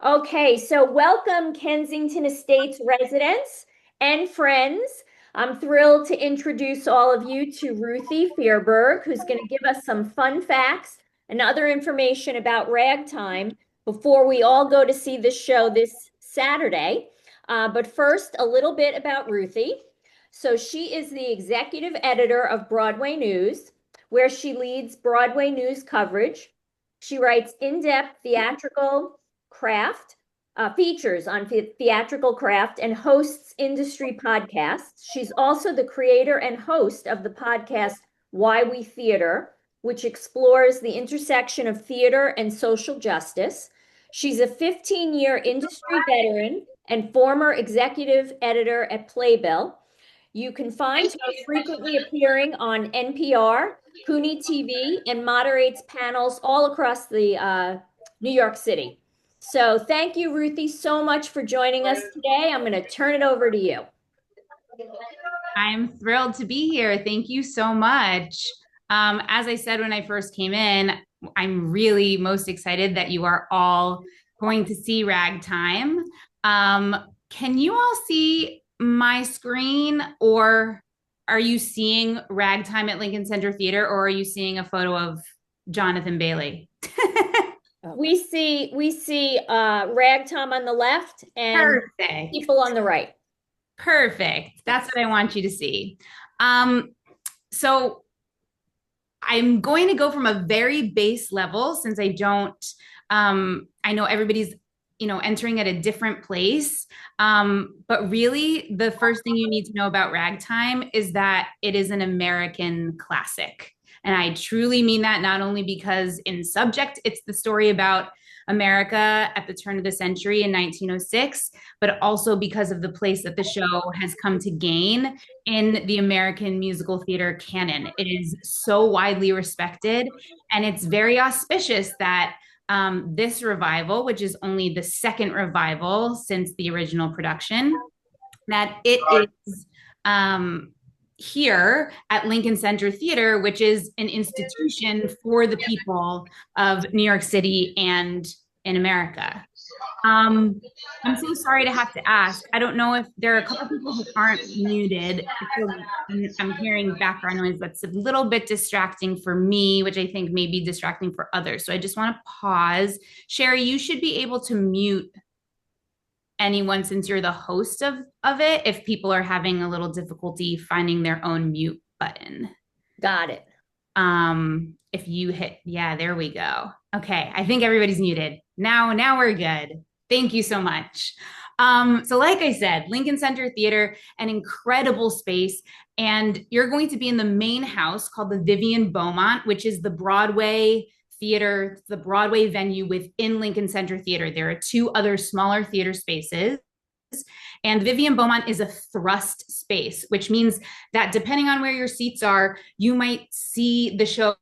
Okay, so welcome Kensington Estates residents and friends. I'm thrilled to introduce all of you to Ruthie Fierberg, who's going to give us some fun facts and other information about Ragtime before we all go to see the show this Saturday. But first, a little bit about Ruthie. So she is the executive editor of Broadway News, where she leads Broadway news coverage. She writes in-depth theatrical craft, features on theatrical craft, and hosts industry podcasts. She's also the creator and host of the podcast Why We Theater, which explores the intersection of theater and social justice. She's a 15-year industry veteran and former executive editor at Playbill. You can find her frequently appearing on NPR, Cooney TV, and moderates panels all across the New York City. So thank you, Ruthie, so much for joining us today. I'm going to turn it over to you. I'm thrilled to be here. Thank you so much. As I said when I first came in, I'm really most excited that you are all going to see Ragtime. Can you all see my screen, or are you seeing Ragtime at Lincoln Center Theater, or are you seeing a photo of Jonathan Bailey? We see Ragtime on the left and Perfect. people on the right. Perfect. That's what I want you to see. So I'm going to go from a very base level since I know everybody's, entering at a different place. But really, the first thing you need to know about Ragtime is that it is an American classic. And I truly mean that not only because in subject, it's the story about America at the turn of the century in 1906, but also because of the place that the show has come to gain in the American musical theater canon. It is so widely respected, and it's very auspicious that this revival, which is only the second revival since the original production, that it is here at Lincoln Center Theater, which is an institution for the people of New York City and in America. Um, I'm so sorry to have to ask. I don't know if there are a couple people who aren't muted. I'm hearing background noise that's a little bit distracting for me, which I think may be distracting for others. So I just want to pause. Sherry, you should be able to mute anyone since you're the host of it if people are having a little difficulty finding their own mute button. Got it. If you hit, yeah, there we go. Okay, I think everybody's muted. Now we're good. Thank you so much. So like I said, Lincoln Center Theater, an incredible space, and you're going to be in the main house called the Vivian Beaumont, which is the Broadway theater, the Broadway venue within Lincoln Center Theater. There are two other smaller theater spaces. And Vivian Beaumont is a thrust space, which means that depending on where your seats are, you might see the show,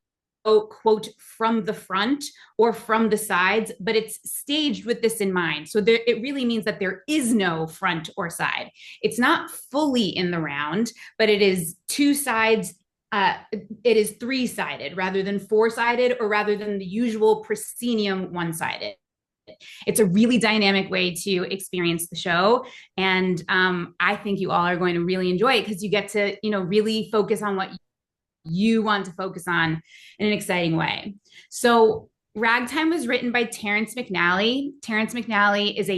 quote, from the front or from the sides, but it's staged with this in mind. So it really means that there is no front or side. It's not fully in the round, but it is two sides. It is three-sided rather than four-sided, or rather than the usual proscenium one-sided. It's a really dynamic way to experience the show, and I think you all are going to really enjoy it because you get to, really focus on what you want to focus on in an exciting way. So Ragtime was written by Terrence McNally. Terrence McNally is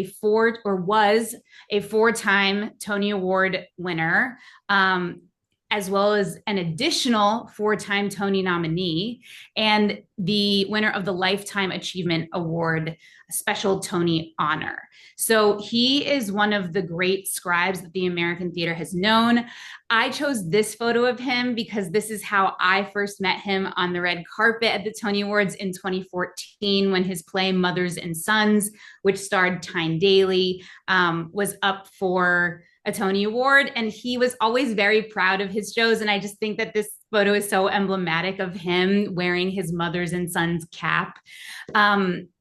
was a four-time Tony Award winner, as well as an additional four-time Tony nominee, and the winner of the Lifetime Achievement Award Special Tony Honor. So he is one of the great scribes that the American theater has known. I chose this photo of him because this is how I first met him on the red carpet at the Tony Awards in 2014 when his play Mothers and Sons, which starred Tyne Daly, was up for a Tony Award. And he was always very proud of his shows. And I just think that this photo is so emblematic of him wearing his Mothers and Sons cap.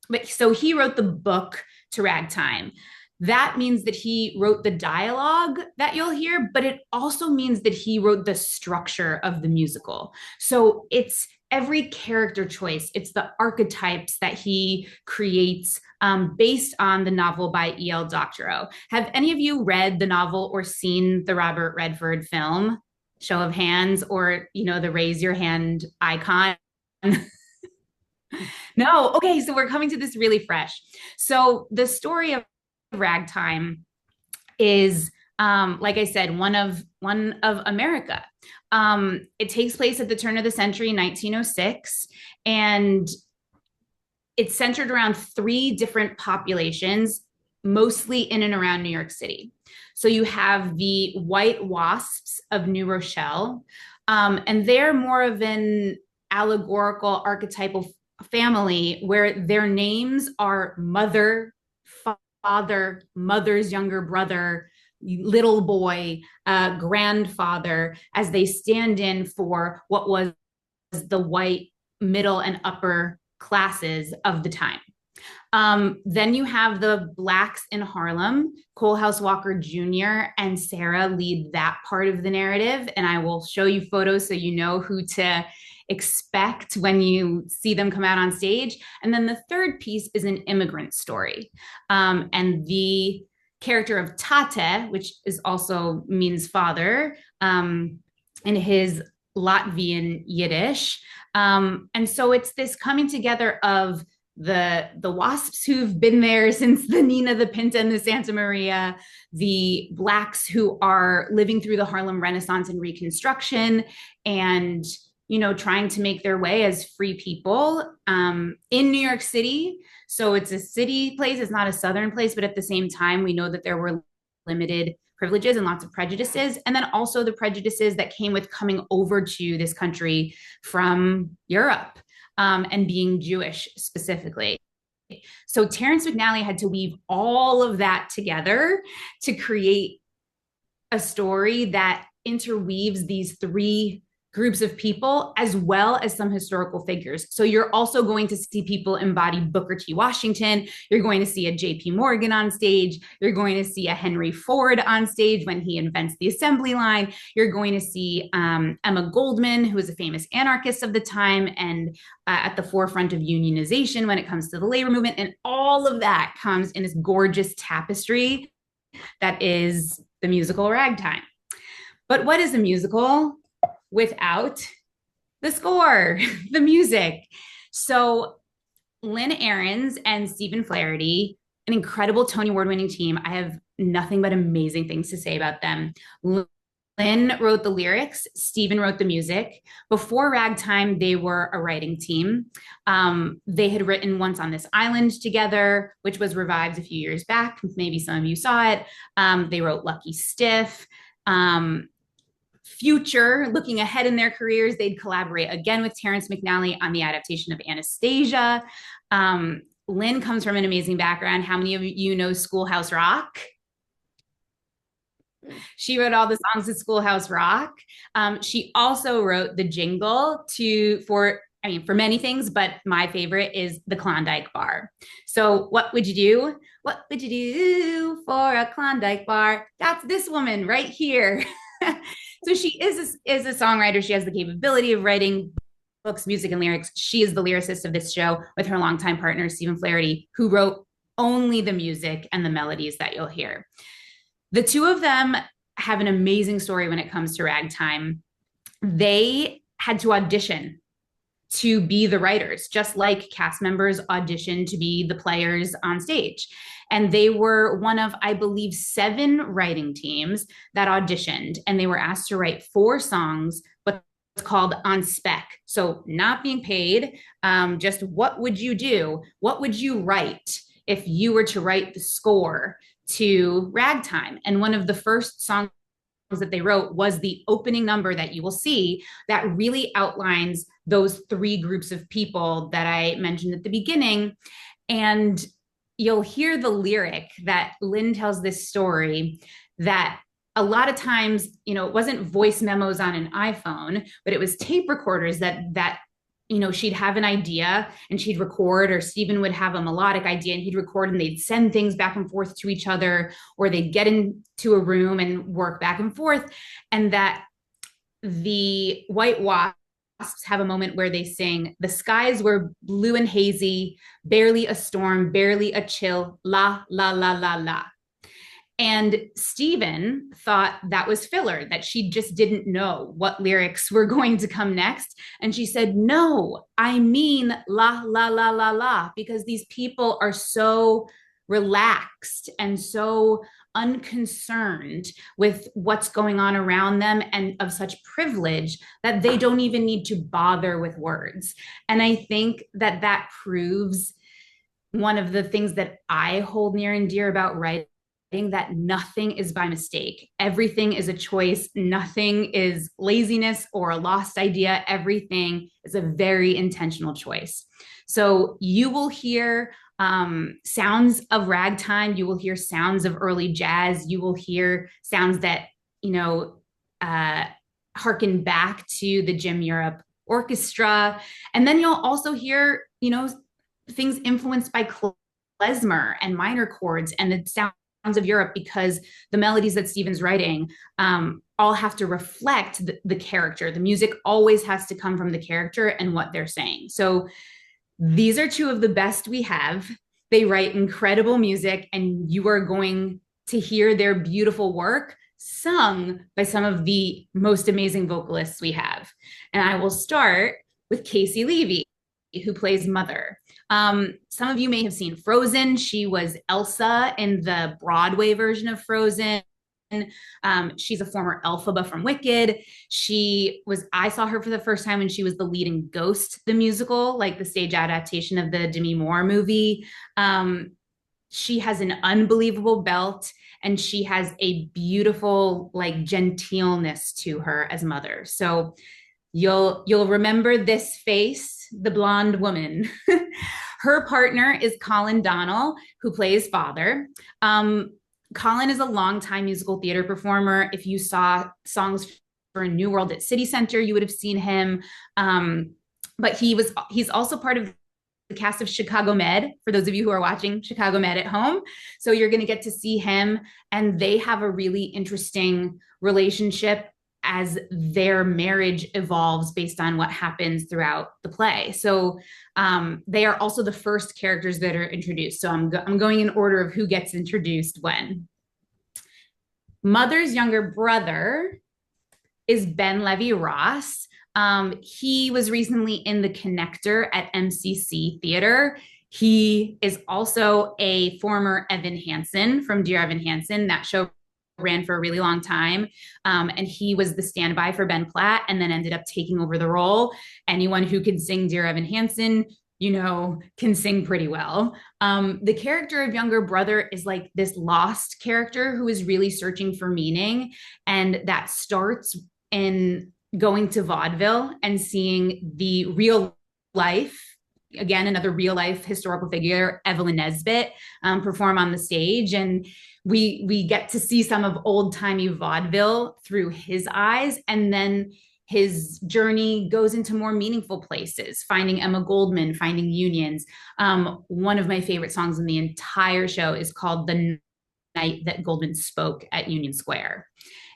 But so he wrote the book to Ragtime. That means that he wrote the dialogue that you'll hear, but it also means that he wrote the structure of the musical. So it's every character choice, it's the archetypes that he creates based on the novel by E.L. Doctorow. Have any of you read the novel or seen the Robert Redford film? Show of hands, or the raise your hand icon. No, okay, so we're coming to this really fresh. So the story of Ragtime is, like I said, one of America. It takes place at the turn of the century, 1906, and it's centered around three different populations, mostly in and around New York City. So you have the white wasps of New Rochelle, and they're more of an allegorical, archetypal family where their names are mother, father, mother's younger brother, little boy, grandfather, as they stand in for what was the white middle and upper classes of the time. Then you have the Blacks in Harlem. Coalhouse Walker Jr. and Sarah lead that part of the narrative. And I will show you photos so you know who to expect when you see them come out on stage. And then the third piece is an immigrant story. And the character of Tate, which is also means father, in his Latvian Yiddish. And so it's this coming together of the wasps who've been there since the Nina, the Pinta, and the Santa Maria, the Blacks who are living through the Harlem Renaissance and Reconstruction, and trying to make their way as free people in New York City. So it's a city place, it's not a Southern place, but at the same time, we know that there were limited privileges and lots of prejudices. And then also the prejudices that came with coming over to this country from Europe, and being Jewish specifically. So Terrence McNally had to weave all of that together to create a story that interweaves these three groups of people, as well as some historical figures. So you're also going to see people embody Booker T. Washington. You're going to see a J.P. Morgan on stage. You're going to see a Henry Ford on stage when he invents the assembly line. You're going to see Emma Goldman, who is a famous anarchist of the time and at the forefront of unionization when it comes to the labor movement. And all of that comes in this gorgeous tapestry that is the musical Ragtime. But what is a musical without the score, the music? So Lynn Ahrens and Stephen Flaherty, an incredible Tony Award-winning team. I have nothing but amazing things to say about them. Lynn wrote the lyrics, Stephen wrote the music. Before Ragtime, they were a writing team. They had written Once on This Island together, which was revived a few years back. Maybe some of you saw it. They wrote Lucky Stiff. Future, looking ahead in their careers, they'd collaborate again with Terrence McNally on the adaptation of Anastasia. Lynn comes from an amazing background. How many of you know Schoolhouse Rock? She wrote all the songs at Schoolhouse Rock. She also wrote the jingle for many things, but my favorite is the Klondike Bar. So what would you do? What would you do for a Klondike bar? That's this woman right here. So she is a songwriter. She has the capability of writing books, music, and lyrics. She is the lyricist of this show with her longtime partner, Stephen Flaherty, who wrote only the music and the melodies that you'll hear. The two of them have an amazing story when it comes to Ragtime. They had to audition to be the writers, just like cast members audition to be the players on stage. And they were one of, I believe, 7 writing teams that auditioned, and they were asked to write 4 songs, but it's called on spec. So not being paid, just what would you do? What would you write if you were to write the score to Ragtime? And one of the first songs that they wrote was the opening number that you will see that really outlines those 3 groups of people that I mentioned at the beginning. And you'll hear the lyric that Lynn tells this story that a lot of times, it wasn't voice memos on an iPhone, but it was tape recorders that she'd have an idea and she'd record, or Stephen would have a melodic idea and he'd record, and they'd send things back and forth to each other, or they'd get into a room and work back and forth. And that the white wasps have a moment where they sing, "The skies were blue and hazy, barely a storm, barely a chill, la, la, la, la, la." And Stephen thought that was filler, that she just didn't know what lyrics were going to come next. And she said, "No, I mean la, la, la, la, la," because these people are so relaxed and so unconcerned with what's going on around them and of such privilege that they don't even need to bother with words. And I think that that proves one of the things that I hold near and dear about writing, that nothing is by mistake. Everything is a choice. Nothing is laziness or a lost idea. Everything is a very intentional choice. So you will hear sounds of ragtime. You will hear sounds of early jazz. You will hear sounds that, harken back to the Jim Europe orchestra. And then you'll also hear, things influenced by klezmer and minor chords and the sounds of Europe, because the melodies that Stephen's writing all have to reflect the character. The music always has to come from the character and what they're saying. So these are two of the best we have. They write incredible music, and you are going to hear their beautiful work sung by some of the most amazing vocalists we have. And I will start with Casey Levy, who plays Mother. Some of you may have seen Frozen. She was Elsa in the Broadway version of Frozen. She's a former Elphaba from Wicked. I saw her for the first time when she was the lead in Ghost, the musical, like the stage adaptation of the Demi Moore movie. She has an unbelievable belt, and she has a beautiful, like, genteelness to her as Mother. So you'll remember this face, the blonde woman. Her partner is Colin Donnell, who plays Father. Colin is a longtime musical theater performer. If you saw Songs for a New World at City Center, you would have seen him. But he's also part of the cast of Chicago Med, for those of you who are watching Chicago Med at home. So you're going to get to see him, and they have a really interesting relationship as their marriage evolves based on what happens throughout the play. So they are also the first characters that are introduced. So I'm going in order of who gets introduced when. Mother's younger brother is Ben Levy-Ross. He was recently in The Connector at MCC Theater. He is also a former Evan Hansen from Dear Evan Hansen. That show ran for a really long time. And he was the standby for Ben Platt and then ended up taking over the role. Anyone who can sing Dear Evan Hansen, can sing pretty well. The character of younger brother is like this lost character who is really searching for meaning. And that starts in going to vaudeville and seeing the real life, again, another real life historical figure, Evelyn Nesbit, perform on the stage. And we get to see some of old timey vaudeville through his eyes. And then his journey goes into more meaningful places, finding Emma Goldman, finding unions. One of my favorite songs in the entire show is called The Night That Goldman Spoke at Union Square.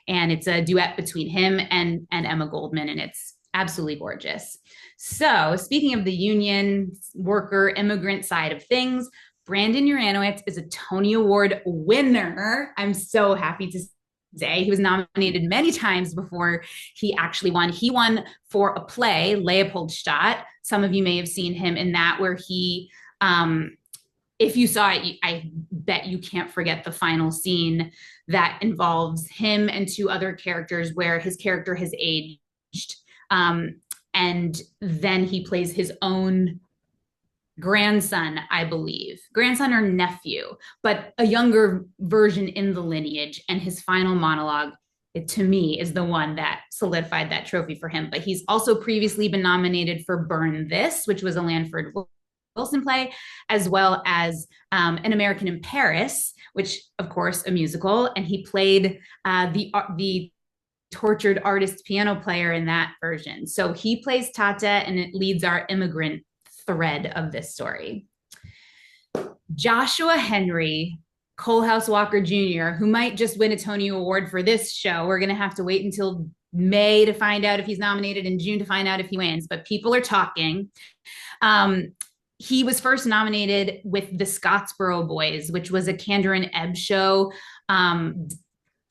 And it's a duet between him and Emma Goldman, and it's absolutely gorgeous. So speaking of the union worker immigrant side of things, Brandon Uranowitz is a Tony Award winner. I'm so happy to say he was nominated many times before he actually won. He won for a play, Leopoldstadt. Some of you may have seen him in that, where he, if you saw it, I bet you can't forget the final scene that involves him and two other characters where his character has aged. And then he plays his own grandson, I believe, grandson or nephew, but a younger version in the lineage. And his final monologue, to me, is the one that solidified that trophy for him. But he's also previously been nominated for Burn This, which was a Lanford Wilson play, as well as An American in Paris, which, of course, a musical. And he played the tortured artist piano player in that version. So he plays Tata, and it leads our immigrant thread of this story. Joshua Henry Coalhouse Walker Jr., who might just win a Tony Award for this show. We're going to have to wait until May to find out if he's nominated, in June to find out if he wins, but people are talking. Um, he was first nominated with the Scottsboro Boys, which was a Kander and Ebb show,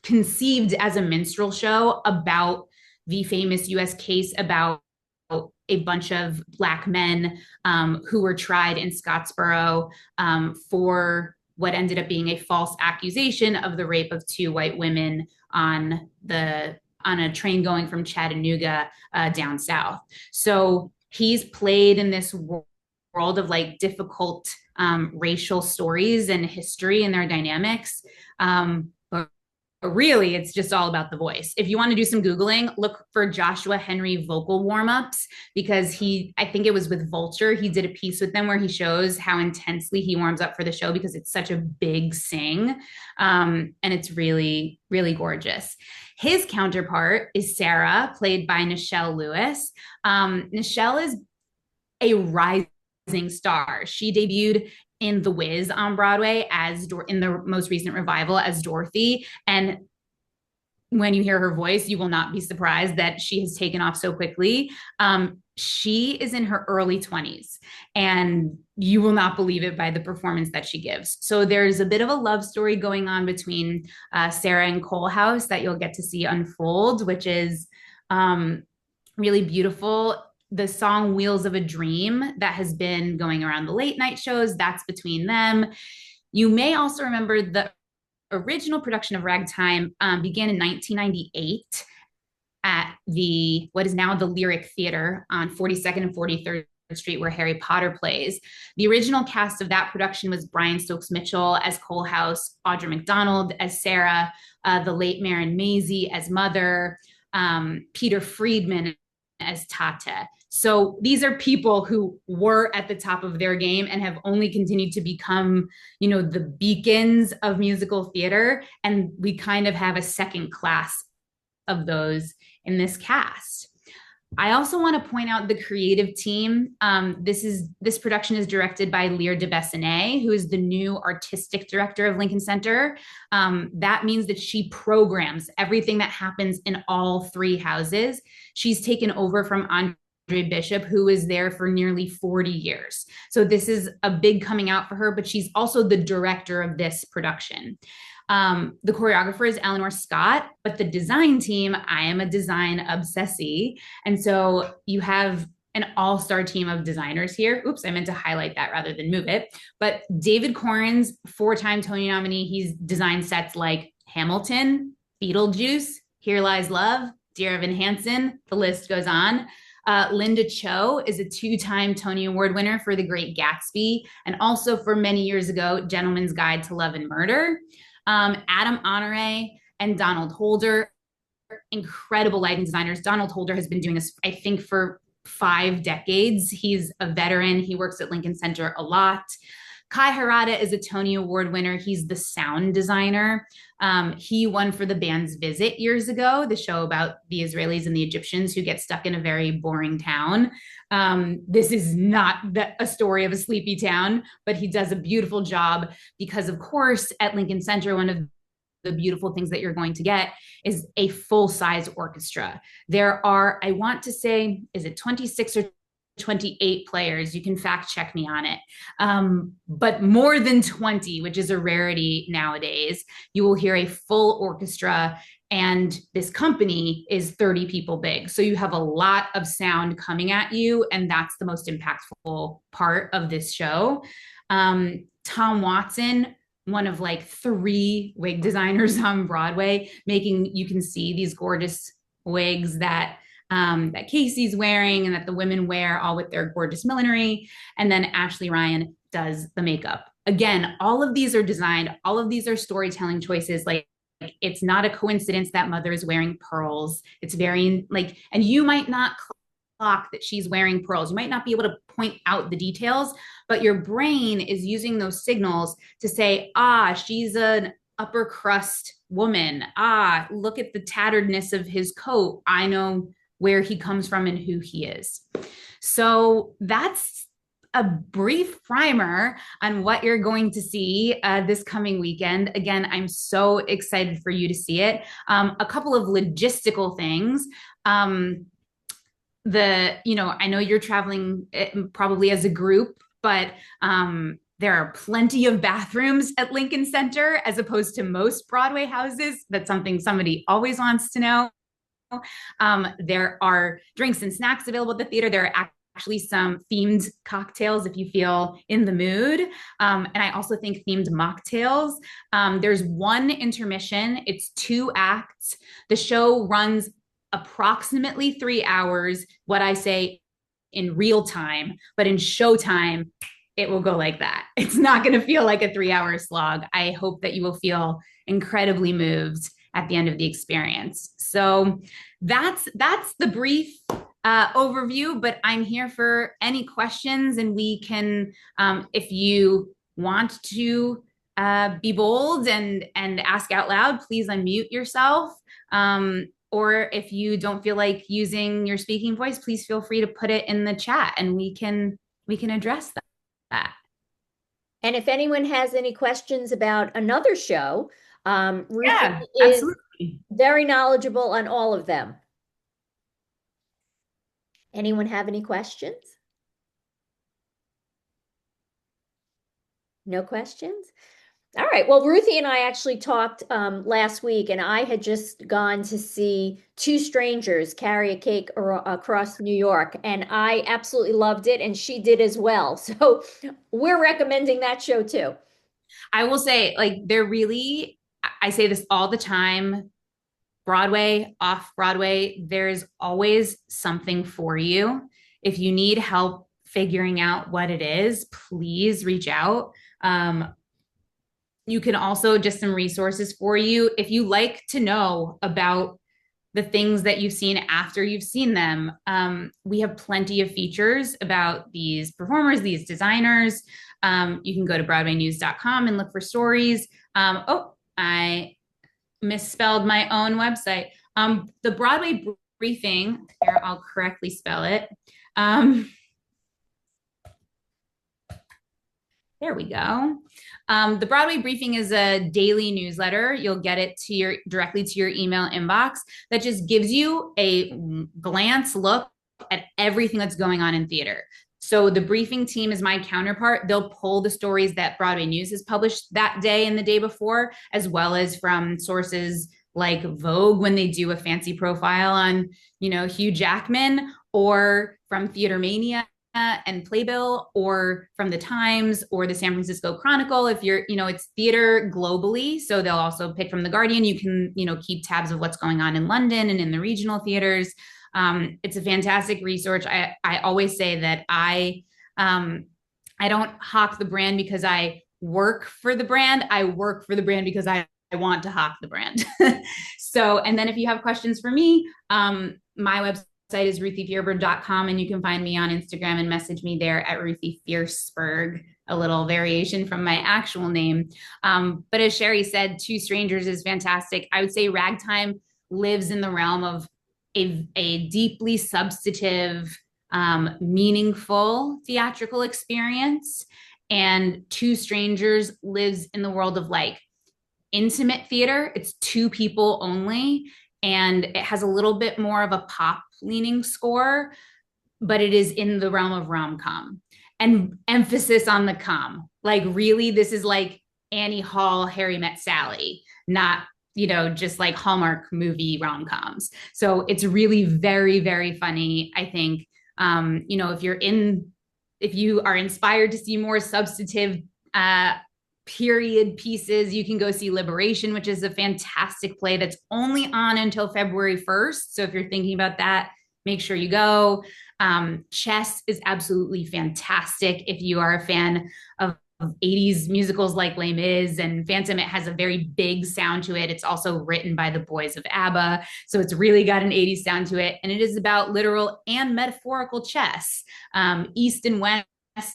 conceived as a minstrel show about the famous US case about a bunch of Black men who were tried in Scottsboro for what ended up being a false accusation of the rape of two white women on a train going from Chattanooga down south. So he's played in this world of like difficult racial stories and history and their dynamics. But really, it's just all about the voice. If you want to do some Googling, look for Joshua Henry vocal warm-ups, because I think it was with Vulture, he did a piece with them where he shows how intensely he warms up for the show because it's such a big sing. And it's really, really gorgeous. His counterpart is Sarah, played by Nichelle Lewis. Nichelle is a rising star. She debuted in The Wiz on Broadway in the most recent revival as Dorothy. And when you hear her voice, you will not be surprised that she has taken off so quickly. She is in her early 20s, and you will not believe it by the performance that she gives. So there's a bit of a love story going on between Sarah and Coalhouse that you'll get to see unfold, which is really beautiful. The song Wheels of a Dream that has been going around the late night shows, that's between them. You may also remember the original production of Ragtime began in 1998 at what is now the Lyric Theater on 42nd and 43rd Street, where Harry Potter plays. The original cast of that production was Brian Stokes Mitchell as Coalhouse, Audra McDonald as Sarah, the late Marin Mazzie as Mother, Peter Friedman as Tata. So these are people who were at the top of their game and have only continued to become, the beacons of musical theater. And we kind of have a second class of those in this cast. I also want to point out the creative team. This production is directed by Lear de Bessonet, who is the new artistic director of Lincoln Center. That means that she programs everything that happens in all three houses. She's taken over from Andre Bishop, who was there for nearly 40 years. So this is a big coming out for her, but she's also the director of this production. The choreographer is Eleanor Scott, but the design team, I am a design obsessee. And so you have an all-star team of designers here. Oops, I meant to highlight that rather than move it. But David Corins, 4-time Tony nominee, he's designed sets like Hamilton, Beetlejuice, Here Lies Love, Dear Evan Hansen, the list goes on. Linda Cho is a 2-time Tony Award winner for The Great Gatsby, and also for many years ago, Gentleman's Guide to Love and Murder. Adam Honore and Donald Holder, incredible lighting designers. Donald Holder has been doing this, I think, for 5 decades. He's a veteran. He works at Lincoln Center a lot. Kai Harada is a Tony Award winner. He's the sound designer. He won for the band's Visit years ago, the show about the Israelis and the Egyptians who get stuck in a very boring town. This is not a story of a sleepy town, but he does a beautiful job because, of course, at Lincoln Center, one of the beautiful things that you're going to get is a full-size orchestra. There are, I want to say, is it 26 or 28 players? You can fact check me on it. But more than 20, which is a rarity nowadays. You will hear a full orchestra, and this company is 30 people big. So you have a lot of sound coming at you, and that's the most impactful part of this show. Tom Watson, one of like 3 wig designers on Broadway, you can see these gorgeous wigs that Casey's wearing and that the women wear, all with their gorgeous millinery. And then Ashley Ryan does the makeup. Again, all of these are designed, all of these are storytelling choices. Like, it's not a coincidence that Mother is wearing pearls. It's very and you might not clock that she's wearing pearls. You might not be able to point out the details, but your brain is using those signals to say, she's an upper crust woman. Look at the tatteredness of his coat. I know where he comes from and who he is. So that's a brief primer on what you're going to see this coming weekend. Again, I'm so excited for you to see it. A couple of logistical things. I know you're traveling probably as a group, but there are plenty of bathrooms at Lincoln Center as opposed to most Broadway houses. That's something somebody always wants to know. There are drinks and snacks available at the theater. There are actually some themed cocktails if you feel in the mood. And I also think themed mocktails. There's one intermission, it's 2 acts. The show runs approximately 3 hours, what I say in real time, but in showtime, it will go like that. It's not going to feel like a 3-hour slog. I hope that you will feel incredibly moved at the end of the experience. So that's the brief overview, but I'm here for any questions, and we can, if you want to be bold and ask out loud, please unmute yourself. Or if you don't feel like using your speaking voice, please feel free to put it in the chat, and we can address that. And if anyone has any questions about another show, Ruthie Yeah, is absolutely. very knowledgeable on all of them. Anyone have any questions? No questions? All right. Well, Ruthie and I actually talked last week, and I had just gone to see Two Strangers Carry a Cake across New York, and I absolutely loved it, and she did as well. So we're recommending that show too. I will say, like, I say this all the time, Broadway, off Broadway, there's always something for you. If you need help figuring out what it is, please reach out. You can also just some resources for you. If you like to know about the things that you've seen after you've seen them, we have plenty of features about these performers, these designers. You can go to broadwaynews.com and look for stories. I misspelled my own website. The Broadway briefing, here, I'll correctly spell it. There we go. The Broadway briefing is a daily newsletter. You'll get it directly to your email inbox that just gives you a glance look at everything that's going on in theater. So the briefing team is my counterpart. They'll pull the stories that Broadway News has published that day and the day before, as well as from sources like Vogue when they do a fancy profile on, Hugh Jackman, or from Theater Mania and Playbill, or from the Times or the San Francisco Chronicle. If you're, it's theater globally. So they'll also pick from the Guardian. You can, keep tabs of what's going on in London and in the regional theaters. It's a fantastic resource. I always say that I don't hawk the brand because I work for the brand. I work for the brand because I want to hawk the brand. So, and then if you have questions for me, my website is ruthiefierberg.com, and you can find me on Instagram and message me there at Ruthie Fierberg, a little variation from my actual name. But as Sherry said, Two Strangers is fantastic. I would say Ragtime lives in the realm of a deeply substantive, meaningful theatrical experience. And Two Strangers lives in the world of like intimate theater. It's 2 people only, and it has a little bit more of a pop leaning score, but it is in the realm of rom-com, and emphasis on the com. Like, really, this is like Annie Hall, Harry Met Sally, not, just like Hallmark movie rom-coms. So it's really very, very funny. I think, if you are inspired to see more substantive period pieces, you can go see Liberation, which is a fantastic play that's only on until February 1st. So if you're thinking about that, make sure you go. Chess is absolutely fantastic if you are a fan of 80s musicals like Les Mis and Phantom. It has a very big sound to it. It's also written by the boys of ABBA, so it's really got an 80s sound to it. And it is about literal and metaphorical chess, East and West,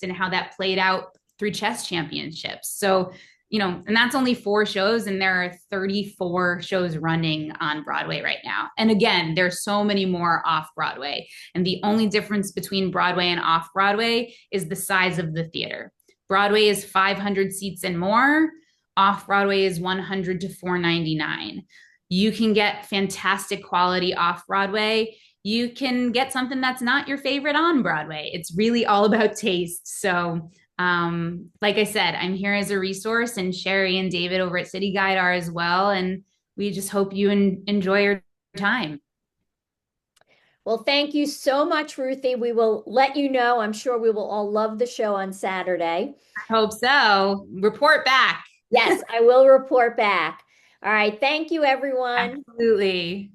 and how that played out through chess championships. So, and that's only 4 shows, and there are 34 shows running on Broadway right now. And again, there's so many more off Broadway. And the only difference between Broadway and off Broadway is the size of the theater. Broadway is 500 seats and more. Off Broadway is 100 to 499. You can get fantastic quality off Broadway. You can get something that's not your favorite on Broadway. It's really all about taste. So, like I said, I'm here as a resource, and Sherry and David over at City Guide are as well. And we just hope you enjoy your time. Well, thank you so much, Ruthie. We will let you know. I'm sure we will all love the show on Saturday. I hope so. Report back. Yes, I will report back. All right. Thank you, everyone. Absolutely.